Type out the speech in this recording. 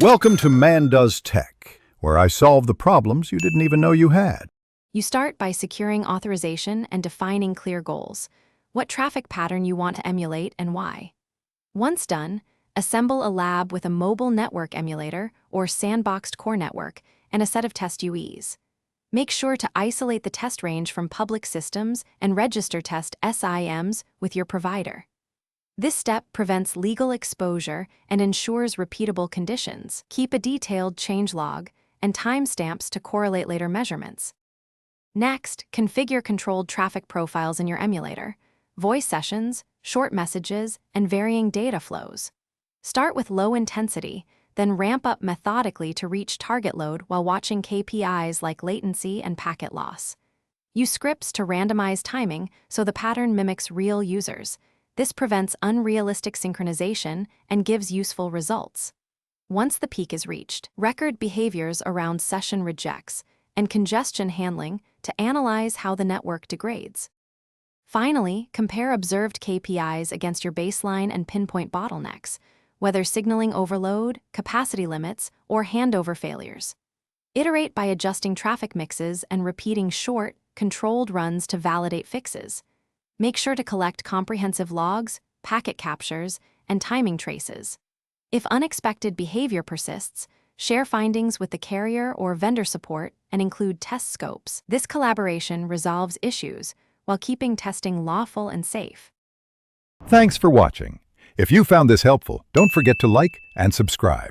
Welcome to Man Does Tech, where I solve the problems you didn't even know you had. You start by securing authorization and defining clear goals, what traffic pattern you want to emulate and why. Once done, assemble a lab with a mobile network emulator or sandboxed core network and a set of test UEs. Make sure to isolate the test range from public systems and register test SIMs with your provider. This step prevents legal exposure and ensures repeatable conditions. Keep a detailed changelog and timestamps to correlate later measurements. Next, configure controlled traffic profiles in your emulator, voice sessions, short messages, and varying data flows. Start with low intensity, then ramp up methodically to reach target load while watching KPIs like latency and packet loss. Use scripts to randomize timing so the pattern mimics real users. This prevents unrealistic synchronization and gives useful results. Once the peak is reached, record behaviors around session rejects and congestion handling to analyze how the network degrades. Finally, compare observed KPIs against your baseline and pinpoint bottlenecks, whether signaling overload, capacity limits, or handover failures. Iterate by adjusting traffic mixes and repeating short, controlled runs to validate fixes. Make sure to collect comprehensive logs, packet captures, and timing traces. If unexpected behavior persists, share findings with the carrier or vendor support and include test scopes. This collaboration resolves issues while keeping testing lawful and safe. Thanks for watching. If you found this helpful, don't forget to like and subscribe.